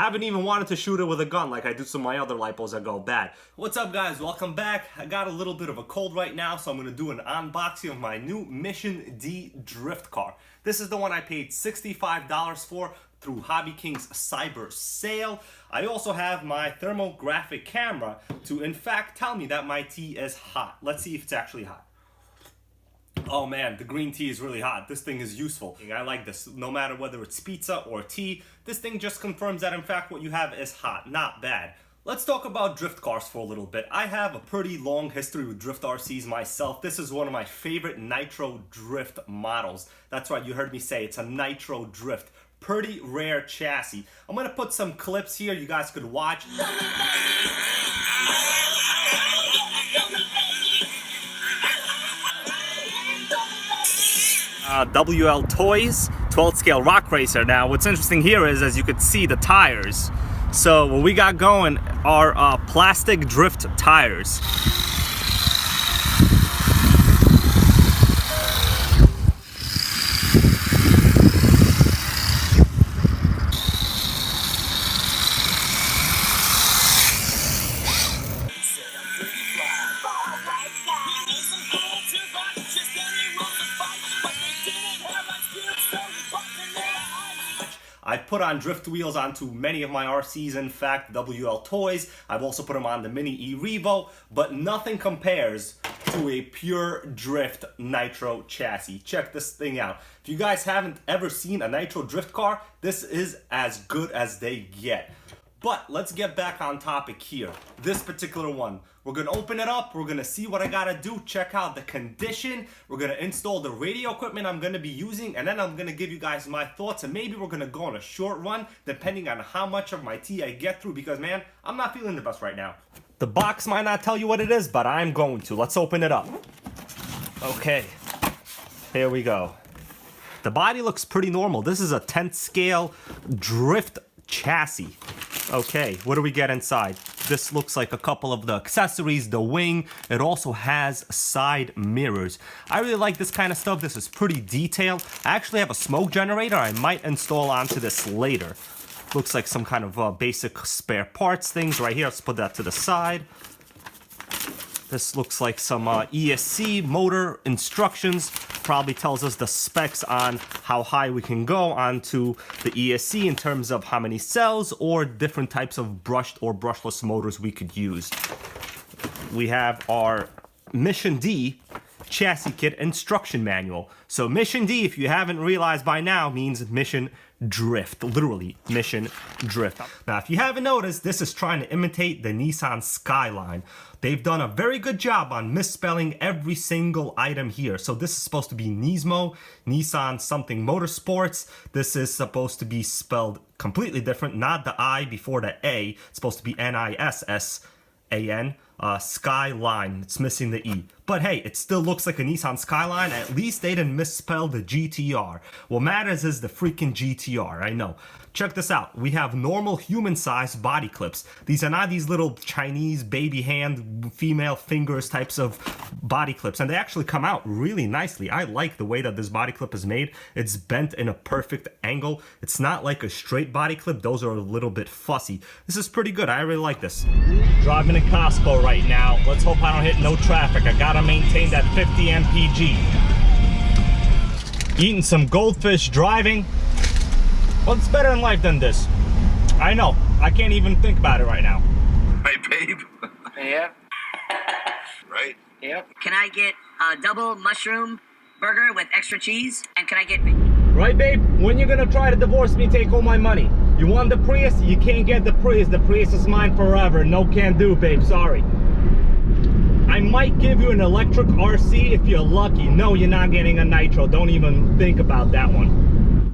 haven't even wanted to shoot it with a gun like I do some of my other lipos that go bad. What's up, guys? Welcome back. I got a little bit of a cold right now, so I'm going to do an unboxing of my new Mission D drift car. This is the one I paid $65 for through Hobbyking's cyber sale. I also have my thermographic camera to in fact tell me that my tea is hot. Let's see if it's actually hot. Oh man, the green tea is really hot. This thing is useful. I like this. No matter whether it's pizza or tea, this thing just confirms that in fact what you have is hot, not bad. Let's talk about drift cars for a little bit. I have a pretty long history with drift RCs myself. This is one of my favorite nitro drift models. That's right, you heard me say it's a nitro drift. Pretty rare chassis. I'm gonna put some clips here you guys could watch. WL Toys 12th scale rock racer. Now what's interesting here is, as you could see, the tires. So what we got going are plastic drift tires. I've put on drift wheels onto many of my RCs, in fact, WL Toys. I've also put them on the Mini E-Revo, but nothing compares to a pure drift nitro chassis. Check this thing out. If you guys haven't ever seen a nitro drift car, this is as good as they get. But let's get back on topic here. This particular one, we're gonna open it up, we're gonna see what I gotta do, check out the condition, we're gonna install the radio equipment I'm gonna be using, and then I'm gonna give you guys my thoughts, and maybe we're gonna go on a short run, depending on how much of my tea I get through, because man, I'm not feeling the best right now. The box might not tell you what it is, but I'm going to. Let's open it up. Okay, here we go. The body looks pretty normal. This is a 10th scale drift chassis. Okay, what do we get inside? This looks like a couple of the accessories, the wing. It also has side mirrors. I really like this kind of stuff. This is pretty detailed. I actually have a smoke generator I might install onto this later. Looks like some kind of basic spare parts things right here. Let's put that to the side. This looks like some ESC motor instructions. Probably tells us the specs on how high we can go onto the ESC in terms of how many cells or different types of brushed or brushless motors we could use. We have our Mission D chassis kit instruction manual. So Mission D, if you haven't realized by now, means Mission Drift, literally Mission Drift. Now, if you haven't noticed, this is trying to imitate the Nissan Skyline. They've done a very good job on misspelling every single item here. So this is supposed to be Nismo, Nissan something Motorsports. This is supposed to be spelled completely different, not the I before the A. It's supposed to be Nissan. Skyline. It's missing the E. But hey, it still looks like a Nissan Skyline. At least they didn't misspell the GTR. What matters is the freaking GTR, I know. Check this out. We have normal human-sized body clips. These are not these little Chinese baby hand, female fingers types of body clips. And they actually come out really nicely. I like the way that this body clip is made. It's bent in a perfect angle. It's not like a straight body clip. Those are a little bit fussy. This is pretty good. I really like this. Driving to Costco right now. Let's hope I don't hit no traffic. I gotta maintain that 50 mpg. Eating some goldfish driving. What's better in life than this? I know. I can't even think about it right now. Right, babe? Yeah. Right? Yep. Can I get a double mushroom burger with extra cheese? And can I get... Right, babe? When you gonna try to divorce me, take all my money? You want the Prius? You can't get the Prius. The Prius is mine forever. No can do, babe. Sorry. I might give you an electric RC if you're lucky. No, you're not getting a nitro. Don't even think about that one.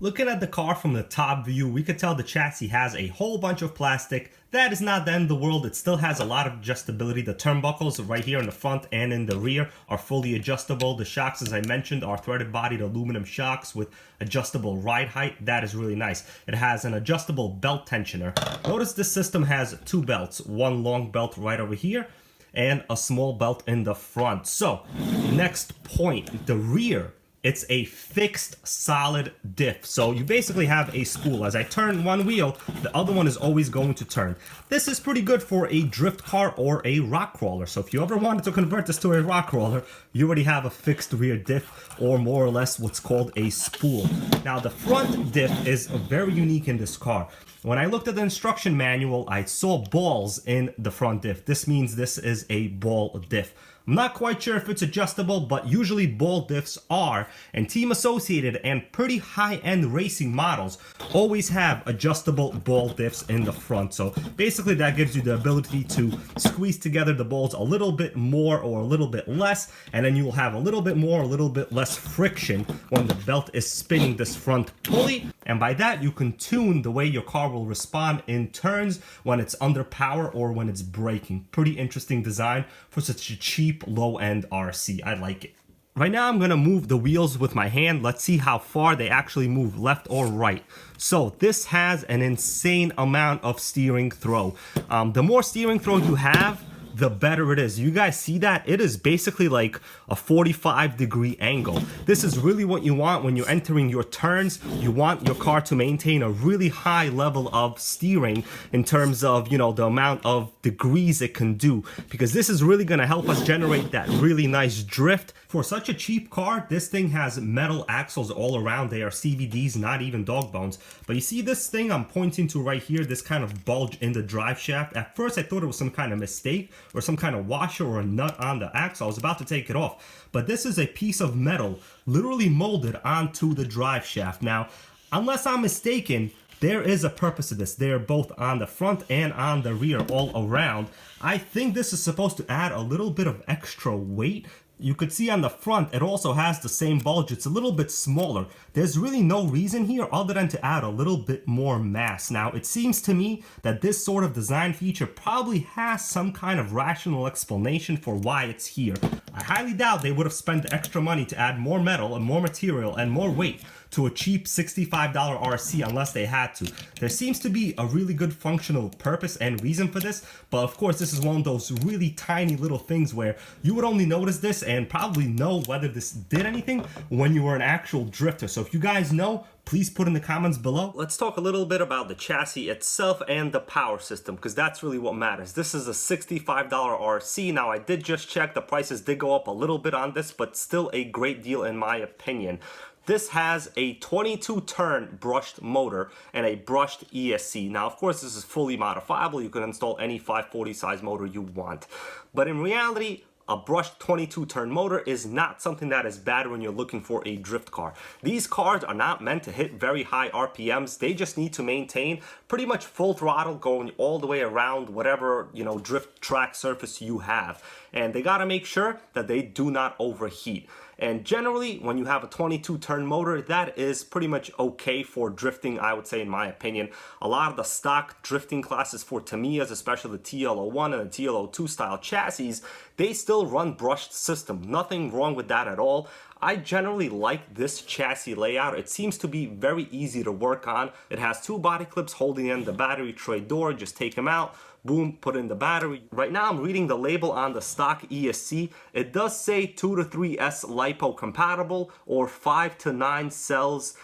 Looking at the car from the top view, we could tell the chassis has a whole bunch of plastic. That is not the end of the world. It still has a lot of adjustability. The turnbuckles right here in the front and in the rear are fully adjustable. The shocks, as I mentioned, are threaded bodied aluminum shocks with adjustable ride height. That is really nice. It has an adjustable belt tensioner. Notice this system has two belts, one long belt right over here and a small belt in the front. So next point, the rear It's a fixed solid diff. So you basically have a spool. As I turn one wheel, the other one is always going to turn. This is pretty good for a drift car or a rock crawler. So if you ever wanted to convert this to a rock crawler, you already have a fixed rear diff, or more or less what's called a spool. Now the front diff is very unique in this car. When I looked at the instruction manual, I saw balls in the front diff. This means this is a ball diff. I'm not quite sure if it's adjustable, but usually ball diffs are, and team associated and pretty high-end racing models always have adjustable ball diffs in the front. So basically that gives you the ability to squeeze together the balls a little bit more or a little bit less, and then you'll have a little bit more, a little bit less friction when the belt is spinning this front pulley. And by that, you can tune the way your car will respond in turns when it's under power or when it's braking. Pretty interesting design for such a cheap, low-end RC. I like it. Right now, I'm going to move the wheels with my hand. Let's see how far they actually move, left or right. So this has an insane amount of steering throw. The more steering throw you have, the better it is. You guys see that? It is basically like a 45-degree angle. This is really what you want when you're entering your turns. You want your car to maintain a really high level of steering in terms of, you know, the amount of degrees it can do, because this is really going to help us generate that really nice drift. For such a cheap car, this thing has metal axles all around. They are CVDs, not even dog bones. But you see this thing I'm pointing to right here, this kind of bulge in the drive shaft? At first I thought it was some kind of mistake or some kind of washer or a nut on the axle. I was about to take it off. But this is a piece of metal literally molded onto the drive shaft. Now, unless I'm mistaken, there is a purpose to this. They're both on the front and on the rear all around. I think this is supposed to add a little bit of extra weight. You could see on the front, it also has the same bulge. It's a little bit smaller. There's really no reason here other than to add a little bit more mass. Now, it seems to me that this sort of design feature probably has some kind of rational explanation for why it's here. I highly doubt they would have spent the extra money to add more metal and more material and more weight to a cheap $65 RC unless they had to. There seems to be a really good functional purpose and reason for this, but of course this is one of those really tiny little things where you would only notice this and probably know whether this did anything when you were an actual drifter. So if you guys know, please put in the comments below. Let's talk a little bit about the chassis itself and the power system, because that's really what matters. This is a $65 RC. Now, I did just check, the prices did go up a little bit on this, but still a great deal in my opinion. This has a 22-turn brushed motor and a brushed ESC. Now, of course, this is fully modifiable. You can install any 540 size motor you want. But in reality, a brushed 22-turn motor is not something that is bad when you're looking for a drift car. These cars are not meant to hit very high RPMs. They just need to maintain pretty much full throttle going all the way around whatever, you know, drift track surface you have. And they gotta make sure that they do not overheat. And generally, when you have a 22-turn motor, that is pretty much okay for drifting, I would say, in my opinion. A lot of the stock drifting classes for Tamiyas, especially the TL01 and the TL02 style chassis, they still run brushed system. Nothing wrong with that at all. I generally like this chassis layout. It seems to be very easy to work on. It has two body clips holding in the battery tray door. Just take them out. Boom, put in the battery. Right now I'm reading the label on the stock ESC. It does say 2 to 3S LiPo compatible or 5 to 9 cells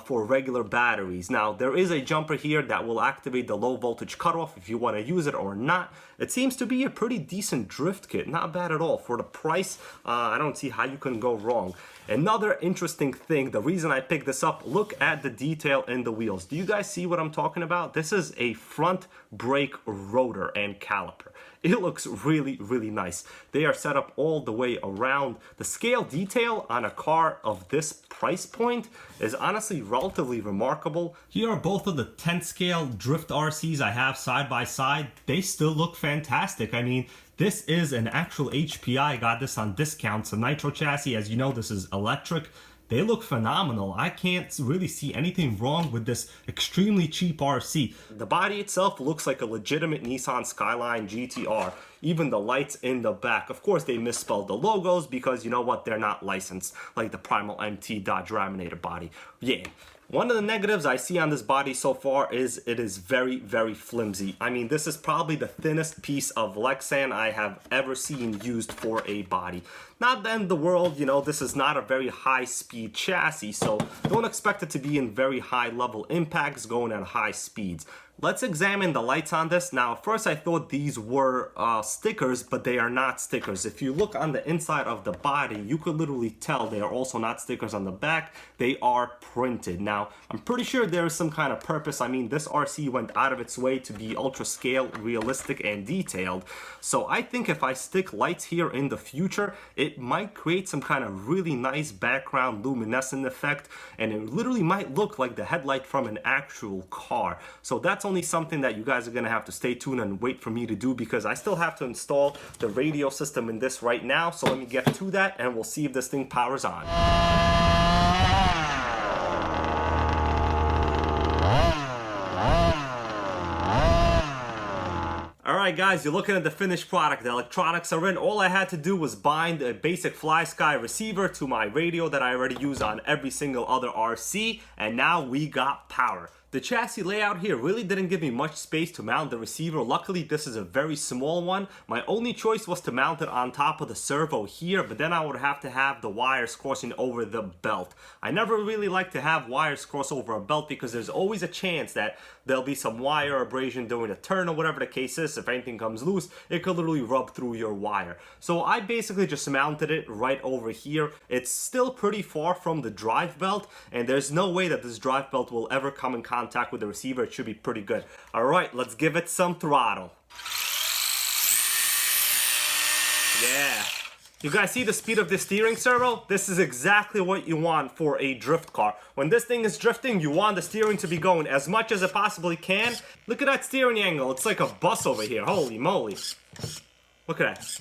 for regular batteries. Now, there is a jumper here that will activate the low voltage cutoff if you want to use it or not. It seems to be a pretty decent drift kit. Not bad at all. For the price, I don't see how you can go wrong. Another interesting thing, the reason I picked this up, look at the detail in the wheels. Do you guys see what I'm talking about? This is a front brake rotor and caliper. It looks really, really nice. They are set up all the way around. The scale detail on a car of this price point is honestly relatively remarkable. Here are both of the 10 scale drift RCs I have side by side. They still look fantastic. I mean, this is an actual HPI. I got this on discount. It's a nitro chassis. As you know, this is electric. They look phenomenal. I can't really see anything wrong with this extremely cheap RC. The body itself looks like a legitimate Nissan Skyline GTR. Even the lights in the back. Of course, they misspelled the logos because, you know what, they're not licensed, like the Primal MT Dodge Raminator body. Yeah. One of the negatives I see on this body so far is it is very, very flimsy. I mean, this is probably the thinnest piece of Lexan I have ever seen used for a body. Not the end of the world, you know, this is not a very high-speed chassis, so don't expect it to be in very high-level impacts going at high speeds. Let's examine the lights on this. Now, at first I thought these were stickers, but they are not stickers. If you look on the inside of the body, you could literally tell they are also not stickers on the back. They are printed. Now, I'm pretty sure there is some kind of purpose. I mean, this RC went out of its way to be ultra scale, realistic, and detailed. So I think if I stick lights here in the future, it might create some kind of really nice background luminescent effect, and it literally might look like the headlight from an actual car. So that's only something that you guys are gonna have to stay tuned and wait for me to do, because I still have to install the radio system in this right now. So let me get to that and we'll see if this thing powers on. Alright guys, you're looking at the finished product. The electronics are in. All I had to do was bind a basic FlySky receiver to my radio that I already use on every single other RC, and now we got power. The chassis layout here really didn't give me much space to mount the receiver. Luckily, this is a very small one. My only choice was to mount it on top of the servo here, but then I would have to have the wires crossing over the belt. I never really like to have wires cross over a belt because there's always a chance that there'll be some wire abrasion during a turn or whatever the case is. If anything comes loose, it could literally rub through your wire. So I basically just mounted it right over here. It's still pretty far from the drive belt, and there's no way that this drive belt will ever come in contact with the receiver. It should be pretty good. All right, let's give it some throttle. Yeah. You guys see the speed of the steering servo? This is exactly what you want for a drift car. When this thing is drifting, you want the steering to be going as much as it possibly can. Look at that steering angle. It's like a bus over here. Holy moly. Look at that.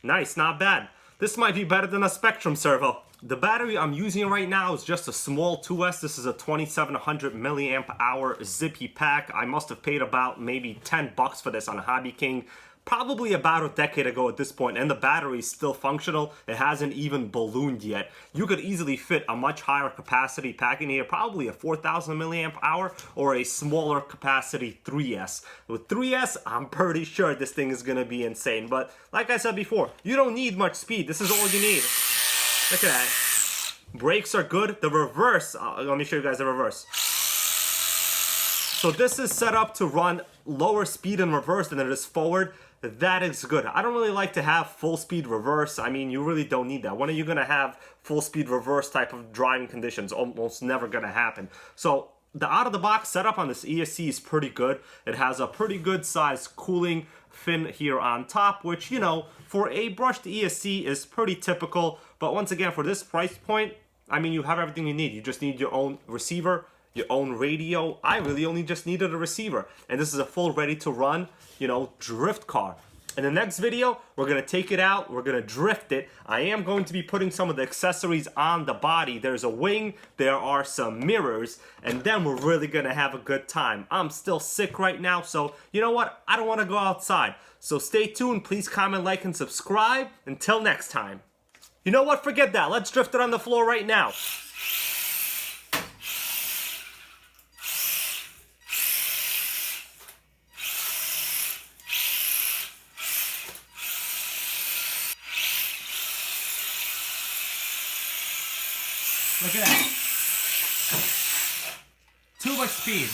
Nice, not bad. This might be better than a Spectrum servo. The battery I'm using right now is just a small 2S. This is a 2700 milliamp hour zippy pack. I must have paid about maybe 10 bucks for this on Hobbyking, probably about a decade ago at this point, and the battery is still functional. It hasn't even ballooned yet. You could easily fit a much higher capacity pack in here, probably a 4000 milliamp hour or a smaller capacity 3S. With 3S, I'm pretty sure this thing is gonna be insane, but like I said before, you don't need much speed. This is all you need. Look at that. Brakes are good. The reverse, let me show you guys the reverse. So this is set up to run lower speed in reverse than it is forward. That is good. I don't really like to have full speed reverse. I mean, you really don't need that. When are you gonna have full speed reverse type of driving conditions? Almost never gonna happen. So the out of the box setup on this ESC is pretty good. It has a pretty good size cooling fin here on top, which, you know, for a brushed ESC is pretty typical. But once again, for this price point, I mean, you have everything you need. You just need your own receiver, your own radio. I really only just needed a receiver. And this is a full ready to run, you know, drift car. In the next video, we're gonna take it out, we're gonna drift it. I am going to be putting some of the accessories on the body. There's a wing, there are some mirrors, and then we're really gonna have a good time. I'm still sick right now, so you know what? I don't wanna go outside. So stay tuned, please comment, like, and subscribe. Until next time. You know what? Forget that. Let's drift it on the floor right now. Look at that. Too much speed.